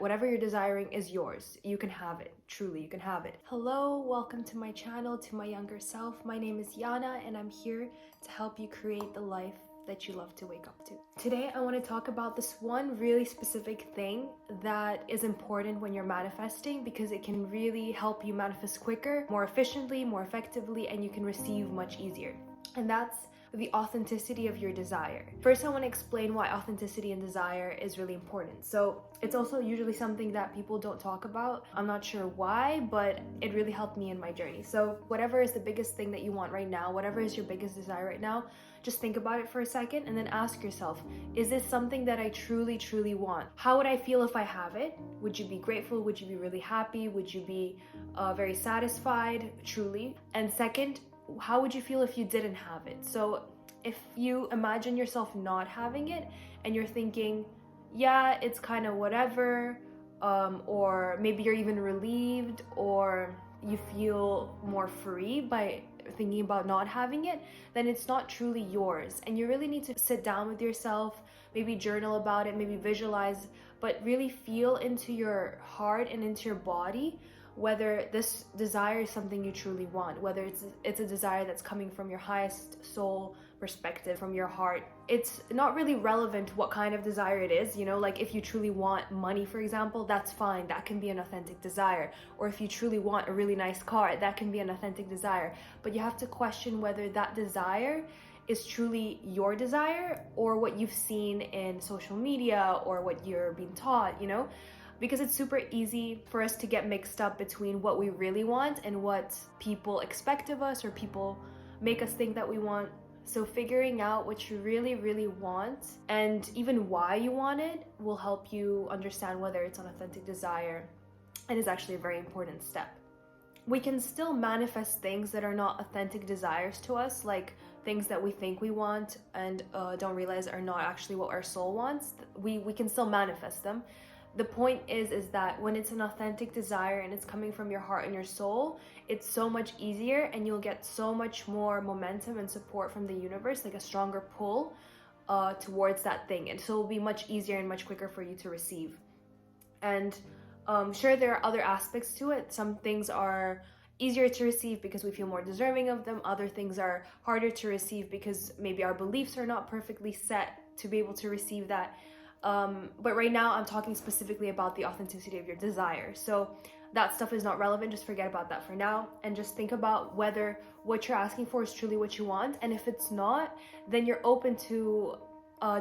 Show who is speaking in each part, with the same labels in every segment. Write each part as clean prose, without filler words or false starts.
Speaker 1: Whatever you're desiring is yours. You can have it. Truly, you can have it. Hello, welcome to my channel, to my younger self. My name is Yana, and I'm here to help you create the life that you love to wake up to. Today, I want to talk about this one really specific thing that is important when you're manifesting, because it can really help you manifest quicker, more efficiently, more effectively, and you can receive much easier. And that's the authenticity of your desire. First, I want to explain why authenticity and desire is really important. So it's also usually something that people don't talk about. I'm not sure why, but it really helped me in my journey. So whatever is the biggest thing that you want right now, whatever is your biggest desire right now, just think about it for a second and then ask yourself, is this something that I truly want? How would I feel if I have it? Would you be grateful? Would you be really happy? Would you be very satisfied, truly? And second, how would you feel if you didn't have it? So if you imagine yourself not having it and you're thinking, yeah, it's kind of whatever, or maybe you're even relieved, or you feel more free by thinking about not having it, then it's not truly yours. And you really need to sit down with yourself, maybe journal about it, maybe visualize, but really feel into your heart and into your body whether this desire is something you truly want, whether it's a desire that's coming from your highest soul perspective, from your heart. It's not really relevant what kind of desire it is, like if you truly want money, for example, that's fine, that can be an authentic desire. Or if you truly want a really nice car, that can be an authentic desire. But you have to question whether that desire is truly your desire or what you've seen in social media or what you're being taught, because it's super easy for us to get mixed up between what we really want and what people expect of us or people make us think that we want. So figuring out what you really want and even why you want it will help you understand whether it's an authentic desire, and is actually a very important step. We can still manifest things that are not authentic desires to us, like things that we think we want and don't realize are not actually what our soul wants. We can still manifest them. The point is that when it's an authentic desire and it's coming from your heart and your soul, it's so much easier and you'll get so much more momentum and support from the universe, like a stronger pull towards that thing. And so it'll be much easier and much quicker for you to receive. And sure, there are other aspects to it. Some things are easier to receive because we feel more deserving of them. Other things are harder to receive because maybe our beliefs are not perfectly set to be able to receive that. But right now I'm talking specifically about the authenticity of your desire. So that stuff is not relevant. Just forget about that for now and just think about whether what you're asking for is truly what you want. And if it's not, then you're open to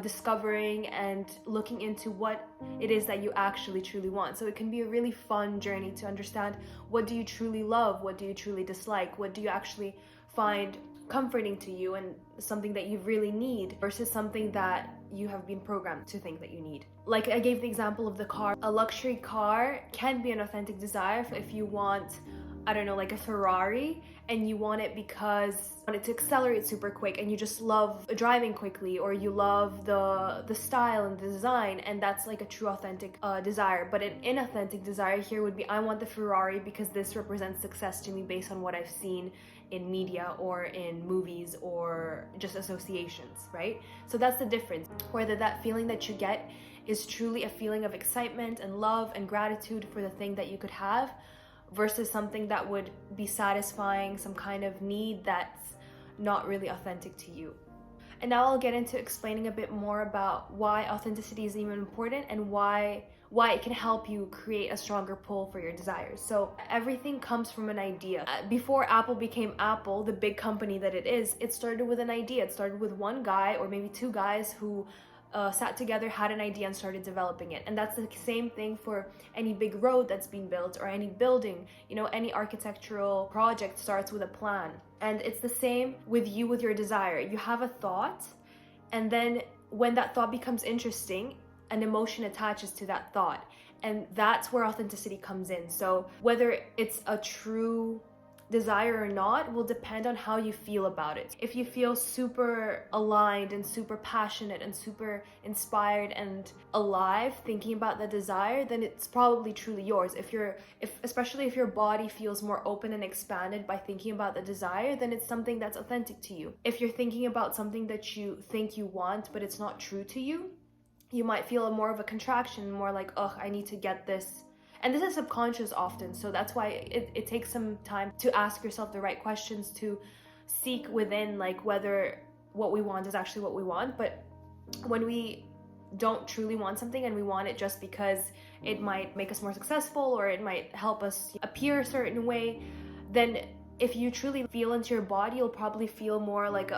Speaker 1: discovering and looking into what it is that you actually truly want. So it can be a really fun journey to understand, what do you truly love? What do you truly dislike? What do you actually find comforting to you and something that you really need versus something that you have been programmed to think that you need. Like I gave the example of the car. A luxury car can be an authentic desire if you want, I don't know, like a Ferrari, and you want it because you want it to accelerate super quick and you just love driving quickly, or you love the style and the design, and that's like a true authentic desire. But an inauthentic desire here would be, I want the Ferrari because this represents success to me based on what I've seen in media or in movies or just associations, right? So that's the difference. Whether that feeling that you get is truly a feeling of excitement and love and gratitude for the thing that you could have, versus something that would be satisfying some kind of need that's not really authentic to you. And now I'll get into explaining a bit more about why authenticity is even important and why it can help you create a stronger pull for your desires. So everything comes from an idea. Before Apple became Apple, the big company that it is, it started with an idea. It started with one guy or maybe two guys who sat together, had an idea, and started developing it. And that's the same thing for any big road that's being built or any building. Any architectural project starts with a plan. And it's the same with you, with your desire. You have a thought, and then when that thought becomes interesting, an emotion attaches to that thought. And that's where authenticity comes in. So whether it's a true desire or not will depend on how you feel about it. If you feel super aligned and super passionate and super inspired and alive thinking about the desire, then it's probably truly yours. Especially if your body feels more open and expanded by thinking about the desire, then it's something that's authentic to you. If you're thinking about something that you think you want but it's not true to you, you might feel more of a contraction, more like, ugh, I need to get this. And this is subconscious often, so that's why it takes some time to ask yourself the right questions, to seek within like whether what we want is actually what we want. But when we don't truly want something and we want it just because it might make us more successful or it might help us appear a certain way, then if you truly feel into your body, you'll probably feel more like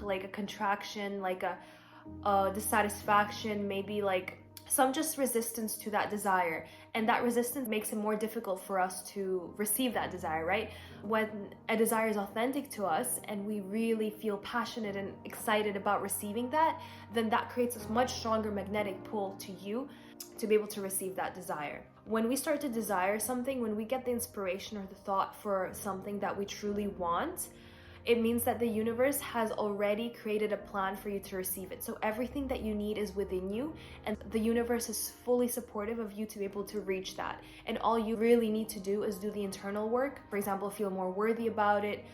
Speaker 1: like a contraction, like a dissatisfaction, maybe like some just resistance to that desire. And that resistance makes it more difficult for us to receive that desire, right? When a desire is authentic to us and we really feel passionate and excited about receiving that, then that creates a much stronger magnetic pull to you to be able to receive that desire. When we start to desire something, when we get the inspiration or the thought for something that we truly want, it means that the universe has already created a plan for you to receive it. So everything that you need is within you, and the universe is fully supportive of you to be able to reach that. And all you really need to do is do the internal work. For example, feel more worthy about it,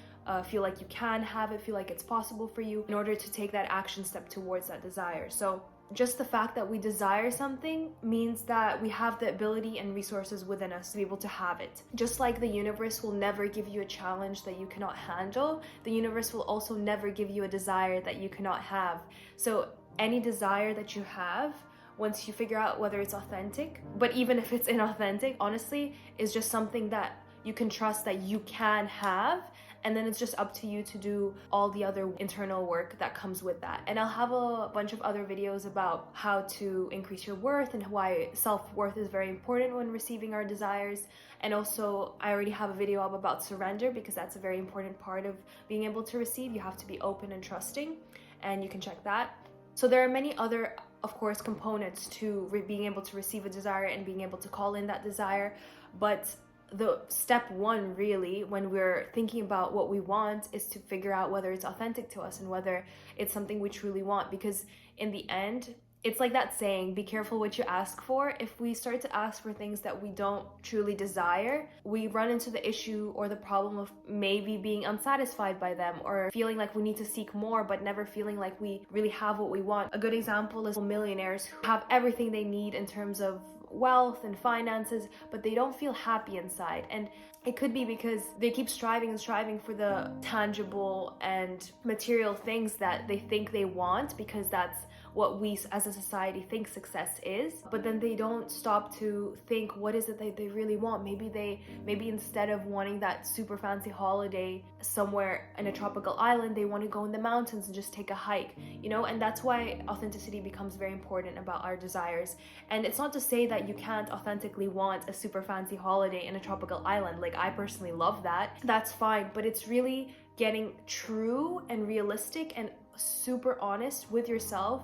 Speaker 1: feel like you can have it, feel like it's possible for you in order to take that action step towards that desire. So just the fact that we desire something means that we have the ability and resources within us to be able to have it. Just like the universe will never give you a challenge that you cannot handle, the universe will also never give you a desire that you cannot have. So any desire that you have, once you figure out whether it's authentic, but even if it's inauthentic, honestly, is just something that you can trust that you can have. And then it's just up to you to do all the other internal work that comes with that. And I'll have a bunch of other videos about how to increase your worth and why self-worth is very important when receiving our desires. And also, I already have a video up about surrender, because that's a very important part of being able to receive. You have to be open and trusting, and you can check that. So there are many other, of course, components to being able to receive a desire and being able to call in that desire. But the step one, really, when we're thinking about what we want, is to figure out whether it's authentic to us and whether it's something we truly want. Because in the end, it's like that saying, be careful what you ask for. If we start to ask for things that we don't truly desire, we run into the issue or the problem of maybe being unsatisfied by them, or feeling like we need to seek more but never feeling like we really have what we want. A good example is millionaires who have everything they need in terms of wealth and finances, but they don't feel happy inside. And it could be because they keep striving and striving for the tangible and material things that they think they want, because that's what we as a society think success is. But then they don't stop to think, what is it that they really want? Maybe instead of wanting that super fancy holiday somewhere in a tropical island, they want to go in the mountains and just take a hike, you know? And that's why authenticity becomes very important about our desires. And it's not to say that you can't authentically want a super fancy holiday in a tropical island. Like, I personally love that. That's fine, but it's really getting true and realistic and super honest with yourself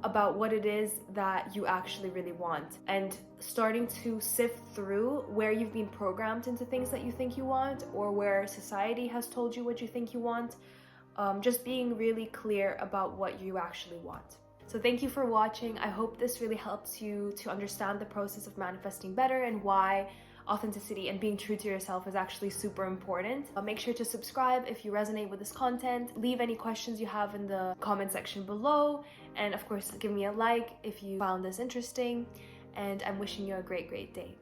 Speaker 1: about what it is that you actually really want, and starting to sift through where you've been programmed into things that you think you want, or where society has told you what you think you want. Just being really clear about what you actually want. So thank you for watching. I hope this really helps you to understand the process of manifesting better and why authenticity and being true to yourself is actually super important. Make sure to subscribe if you resonate with this content. Leave any questions you have in the comment section below. And of course, give me a like if you found this interesting. And I'm wishing you a great day.